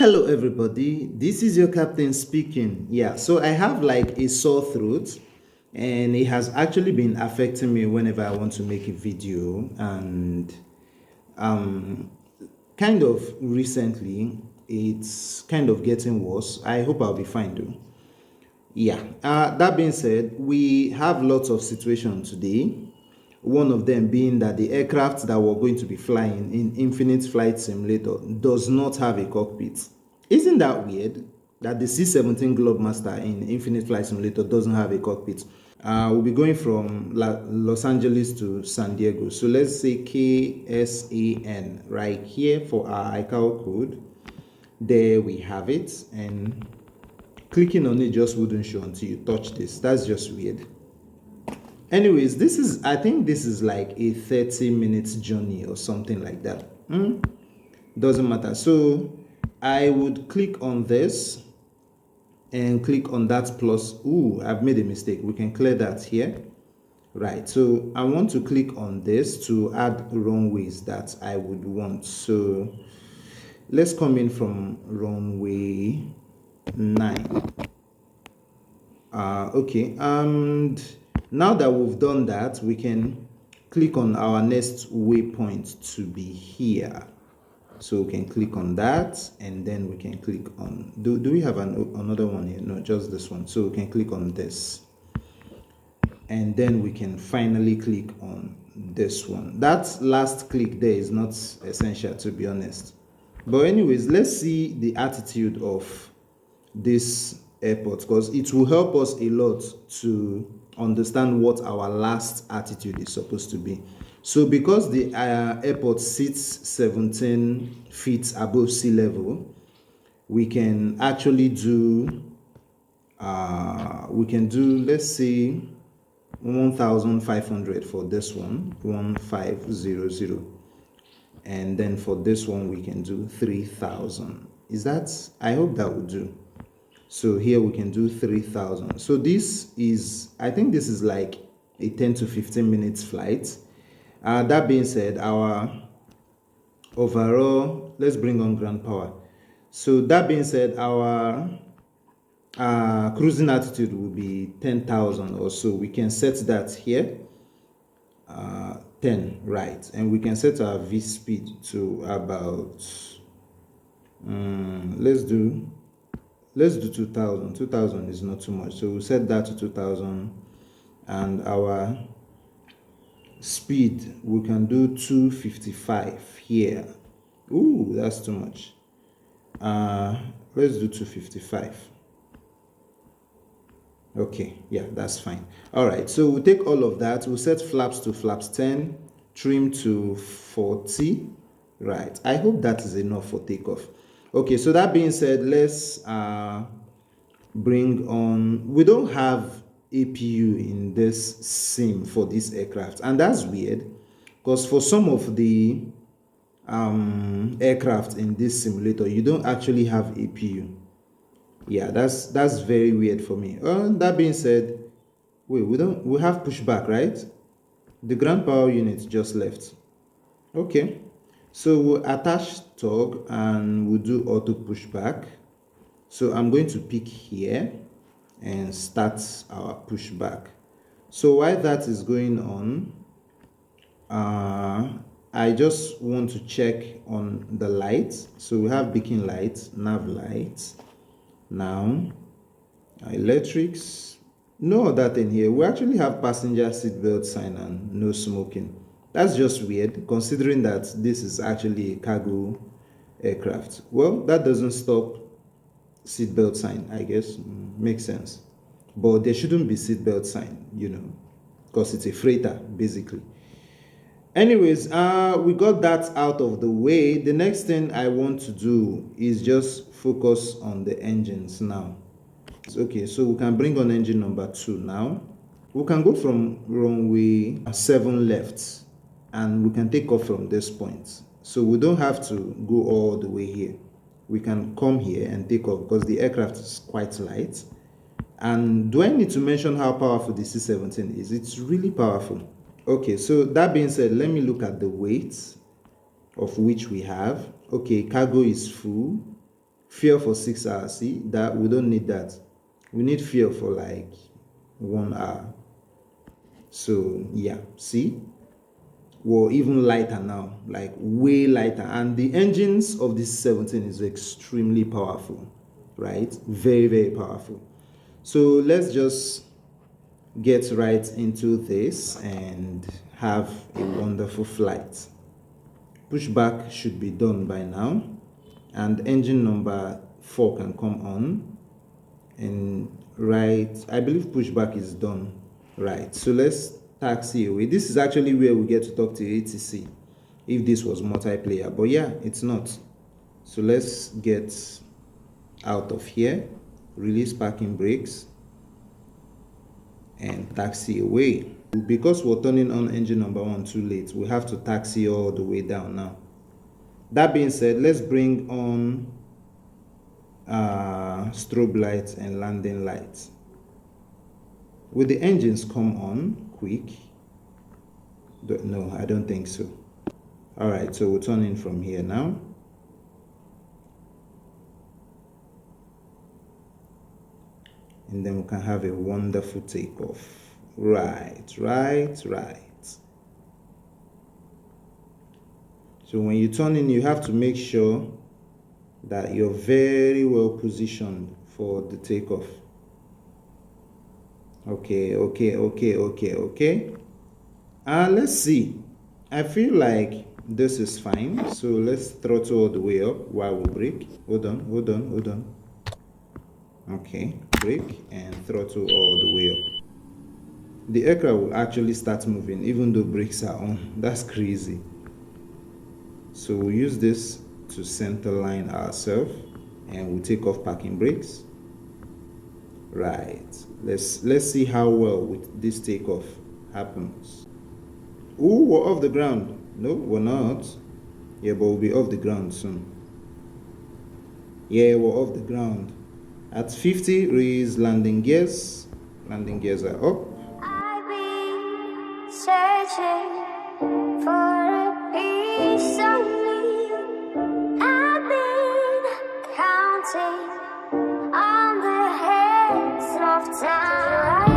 Hello, everybody. This is your captain speaking. Yeah, so I have like a sore throat, and it has actually been affecting me whenever I want to make a video. And kind of recently, it's kind of getting worse. I hope I'll be fine though. Yeah, that being said, we have lots of situations today. One of them being that the aircraft that we're going to be flying in Infinite Flight Simulator does not have a cockpit. Isn't that weird that the C17 globemaster in Infinite Flight Simulator doesn't have a cockpit? We'll be going from Los Angeles to San Diego. So let's say KSAN right here for our ICAO code. There we have it, and clicking on it just wouldn't show until you touch this. That's just weird. Anyways, I think this is like a 30 minutes journey or something like that. Doesn't matter. So I would click on this and click on that plus. Ooh, I've made a mistake. We can clear that here. Right, so I want to click on this to add runways that I would want. So let's come in from runway 9. Okay, and now that we've done that, we can click on our next waypoint to be here. So we can click on that, and then we can click on, do we have another one here? No, just this one. So we can click on this, and then we can finally click on this one. That last click there is not essential, to be honest. But anyways, let's see the attitude of this airport, because it will help us a lot to understand what our last attitude is supposed to be. So because the airport sits 17 feet above sea level, we can actually do let's say 1,500 for this one, 1500, and then for this one we can do 3,000. Is that, I hope that will do. So here we can do 3,000. So this is, I think this is like a 10 to 15 minutes flight. That being said, our overall, let's bring on ground power. So that being said, our cruising altitude will be 10,000 or so. We can set that here, 10, right? And we can set our V speed to about, let's do 2,000. 2,000 is not too much, so we'll set that to 2,000, and our speed we can do 255 here. Ooh, that's too much. Let's do 255. Okay, yeah, that's fine. All right, so we'll take all of that. We'll set flaps to flaps 10, trim to 40. Right, I hope that is enough for takeoff. Okay, so that being said, let's bring on, we don't have APU in this sim for this aircraft, and that's weird because for some of the aircraft in this simulator, you don't actually have APU. Yeah, that's very weird for me. That being said, wait, we have pushback, right? The ground power unit just left. Okay, so we'll attach tog and we'll do auto pushback. So I'm going to pick here and start our pushback. So while that is going on, I just want to check on the lights. So we have beacon lights, nav lights. Now, electrics, no other thing here. We actually have passenger seatbelt sign and no smoking. That's just weird, considering that this is actually a cargo aircraft. Well, that doesn't stop seatbelt sign, I guess. Makes sense. But there shouldn't be seatbelt sign, because it's a freighter, basically. Anyways, we got that out of the way. The next thing I want to do is just focus on the engines now. Okay, so we can bring on engine number 2 now. We can go from runway 7 left, and we can take off from this point. So we don't have to go all the way here. We can come here and take off because the aircraft is quite light. And do I need to mention how powerful the C17 is? It's really powerful. Okay, so that being said, let me look at the weight of which we have. Okay, cargo is full. fuel for 6 hours. See that we don't need that. We need fuel for like 1 hour. So yeah, see, we're even lighter now, like way lighter. And the engines of this 17 is extremely powerful, right? Very, very powerful. So let's just get right into this and have a wonderful flight. Pushback should be done by now, and engine number 4 can come on. And right, I believe pushback is done. Right, so let's taxi away. This is actually where we get to talk to ATC if this was multiplayer, but yeah, it's not. So let's get out of here, release parking brakes, and taxi away. Because we're turning on engine number 1 too late, we have to taxi all the way down now. That being said, let's bring on strobe lights and landing lights. Will the engines come on quick? No, I don't think so. All right, so we'll turn in from here now. And then we can have a wonderful takeoff. Right. So when you turn in, you have to make sure that you're very well positioned for the takeoff. Okay. Let's see. I feel like this is fine. So let's throttle all the way up while we brake. Hold on. Okay, brake and throttle all the way up. The aircraft will actually start moving even though brakes are on. That's crazy. So we'll use this to center line ourselves, and we'll take off parking brakes. Right, let's see how well with this takeoff happens. Ooh, we're off the ground. No, we're not. Yeah, but we'll be off the ground soon. Yeah, we're off the ground. At 50, raise landing gears. Landing gears are up. I've been searching for a piece of me. I've been counting on the heads of time.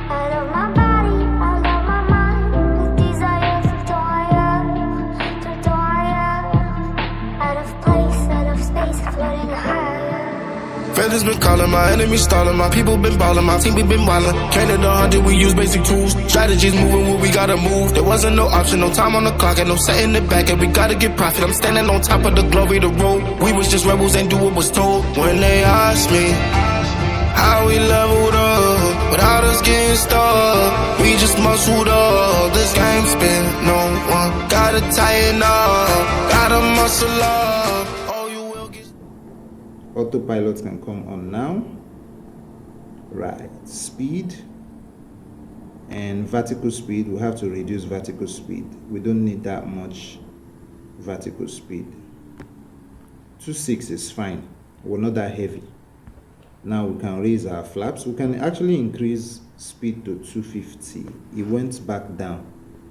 I love my body, I love my mind. With desire to out of place, out of space, floating high. Feathers been calling, my enemies stalling, my people been balling, my team we been wildin'. Can't 100, we use basic tools. Strategies moving where we gotta move. There wasn't no option, no time on the clock, and no setting it back, and we gotta get profit. I'm standing on top of the glory, the road. We was just rebels and do what was told. When they asked me how we leveled up, without us getting stuck, we just muscled up. This game spin, no one gotta tighten up, gotta muscle up. Oh, you will get. Autopilot can come on now. Right, speed and vertical speed. We have to reduce vertical speed. We don't need that much vertical speed. 2.6 is fine. We're not that heavy. Now we can raise our flaps. We can actually increase speed to 250. It went back down,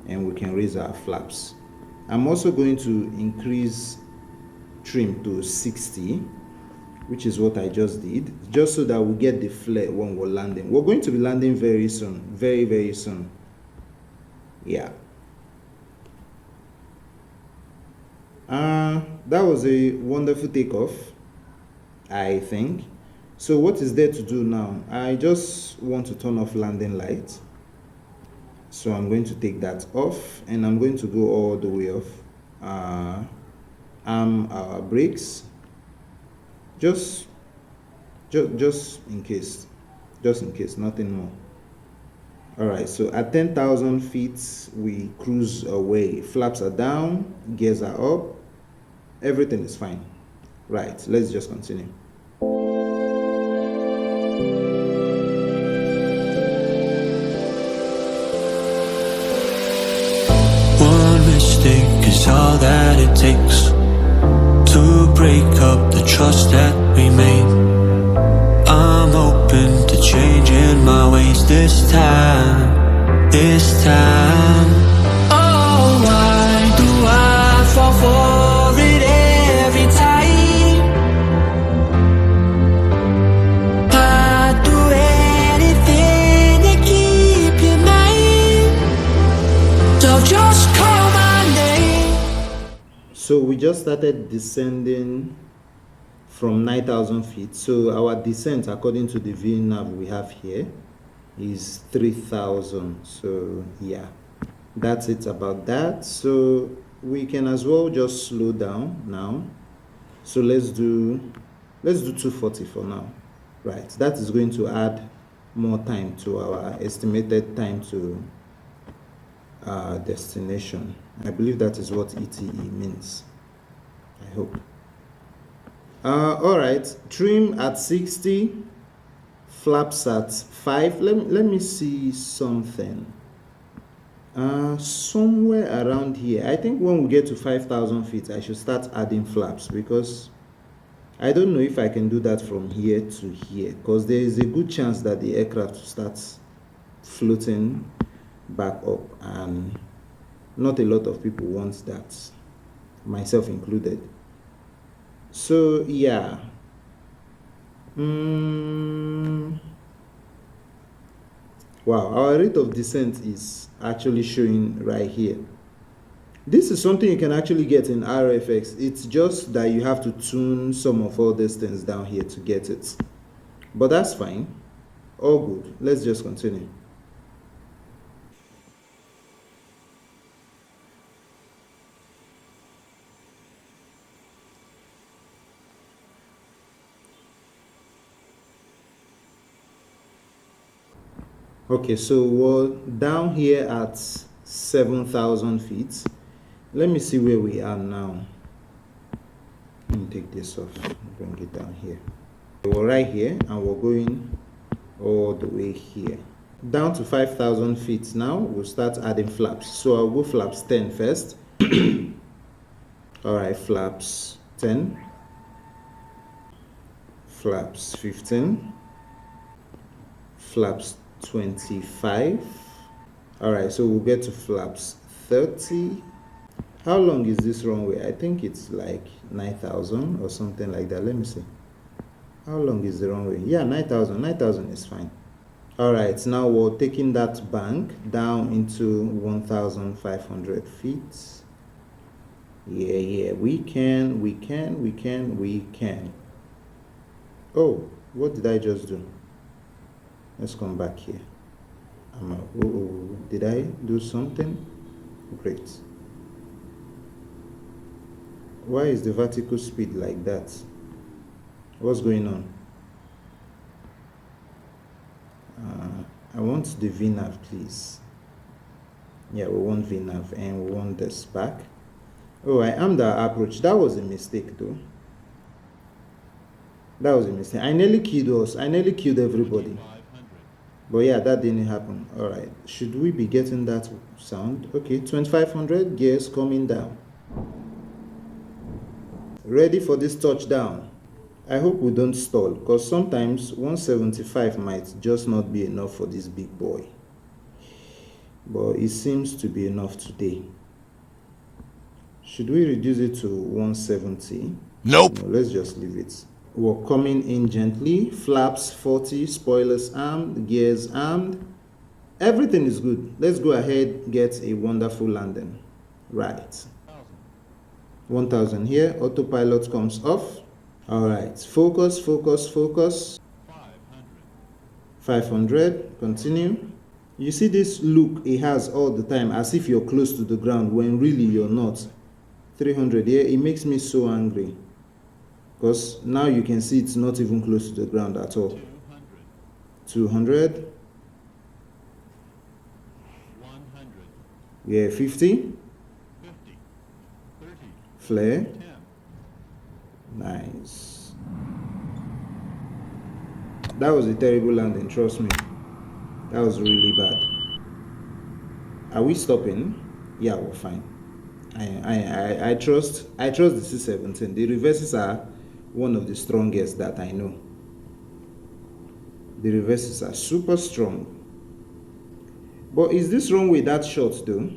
and we can raise our flaps. I'm also going to increase trim to 60, which is what I just did, just so that we get the flare when we're landing. We're going to be landing very soon, very, very soon. Yeah. That was a wonderful takeoff, I think. So what is there to do now? I just want to turn off landing light. So I'm going to take that off, and I'm going to go all the way off. Arm our brakes. Just in case, nothing more. All right, so at 10,000 feet, we cruise away. Flaps are down, gears are up, everything is fine. Right, let's just continue. One mistake is all that it takes to break up the trust that we made. I'm open to changing my ways this time. Oh, why do I fall for it So we just started descending from 9,000 feet. So our descent, according to the VNav we have here, is 3,000. So yeah, that's it about that. So we can as well just slow down now. So let's do 240 for now. Right, that is going to add more time to our estimated time to destination. I believe that is what ETE means. I hope. All right, trim at 60, flaps at 5. Let me see something. Somewhere around here. I think when we get to 5,000 feet, I should start adding flaps, because I don't know if I can do that from here to here, because there is a good chance that the aircraft starts floating back up, and not a lot of people want that, myself included. So yeah, wow, our rate of descent is actually showing right here. This is something you can actually get in RFX. It's just that you have to tune some of all these things down here to get it, but that's fine. All good. Let's just continue. Okay, so we're down here at 7,000 feet. Let me see where we are now. Let me take this off, bring it down here. We're right here, and we're going all the way here. Down to 5,000 feet now, we'll start adding flaps. So I'll go flaps 10 first. All right, flaps 10. Flaps 15. Flaps 25. All right, so we'll get to flaps 30. How long is this runway? I think it's like 9,000 or something like that. Let me see. How long is the runway? Yeah, 9,000. 9,000 is fine. All right, now we're taking that bank down into 1,500 feet. Yeah, we can. Oh, what did I just do? Let's come back here. Did I do something? Great. Why is the vertical speed like that? What's going on? I want the VNav, please. Yeah, we want VNav, and we want this back. Oh, I am the approach. That was a mistake, though. That was a mistake. I nearly killed us. I nearly killed everybody. But yeah, that didn't happen. All right. Should we be getting that sound? Okay, 2,500 gears coming down. Ready for this touchdown. I hope we don't stall, because sometimes 175 might just not be enough for this big boy. But it seems to be enough today. Should we reduce it to 170? Nope. No, let's just leave it. We're coming in gently. Flaps 40, spoilers armed, gears armed. Everything is good. Let's go ahead, get a wonderful landing. Right. 1,000 here. Autopilot comes off. All right. Focus. 500. Continue. You see this look it has all the time, as if you're close to the ground when really you're not. 300 here. It makes me so angry, because now you can see it's not even close to the ground at all. 200. Yeah, 50. Flare. Nice. That was a terrible landing, trust me. That was really bad. Are we stopping? Yeah, we're fine. I trust the C17. The reverses are one of the strongest that I know. The reverses are super strong. But is this runway that short though?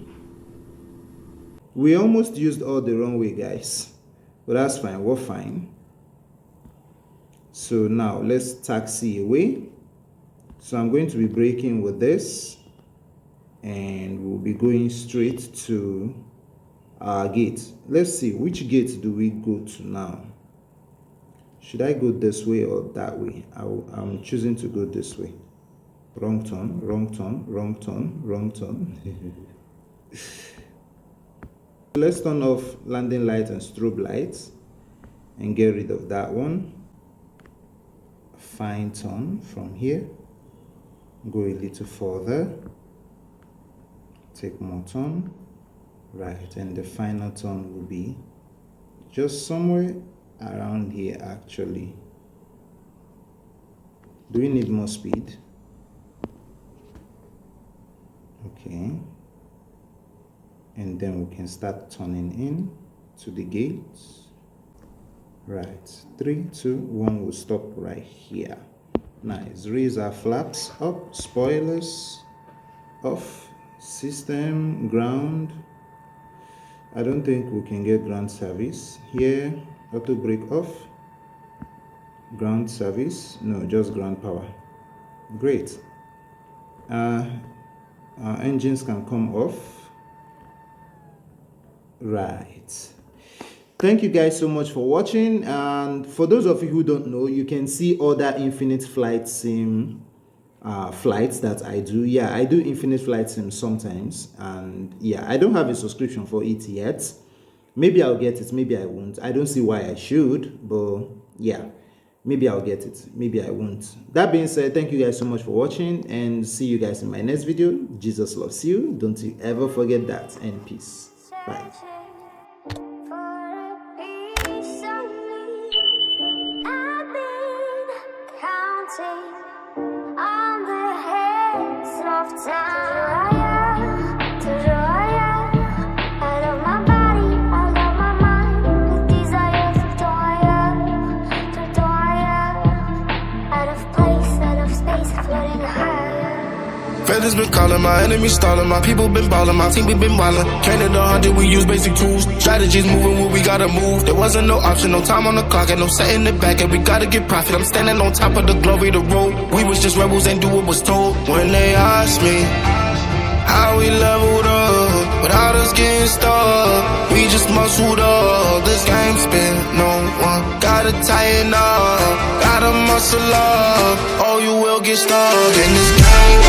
We almost used all the runway, guys. But that's fine, we're fine. So now let's taxi away. So I'm going to be braking with this, and we'll be going straight to gate. Let's see, which gate do we go to now? Should I go this way or that way? I'm choosing to go this way. Wrong turn, wrong turn, wrong turn, wrong turn. Let's turn off landing lights and strobe lights and get rid of that one. Fine turn from here. Go a little further. Take more turn. Right, and the final turn will be just somewhere around here actually. Do we need more speed? Okay. And then we can start turning in to the gates. Right, 3, 2, 1, we'll stop right here. Nice, raise our flaps up, spoilers off, system, ground. I don't think we can get ground service here. Auto brake off, ground service, no, just ground power. Great. Our engines can come off. Right. Thank you guys so much for watching, and for those of you who don't know, you can see other Infinite Flight Sim flights that I do. Yeah, I do Infinite Flight Sim sometimes, and yeah, I don't have a subscription for it yet. Maybe I'll get it, maybe I won't. I don't see why I should, but yeah, maybe I'll get it, maybe I won't. That being said, thank you guys so much for watching, and see you guys in my next video. Jesus loves you. Don't you ever forget that, and peace. Bye. Feathers been calling, my enemies stalling, my people been balling, my team we been wildin'. Counted 100, we use basic tools. Strategies moving where we gotta move. There wasn't no option, no time on the clock, and no setting it back, and we gotta get profit. I'm standing on top of the glory, the road. We was just rebels and do what was told. When they asked me how we leveled up, without us getting stuck, we just muscled up. This game spin, no one gotta tighten up, gotta muscle up, or you will get stuck in this game.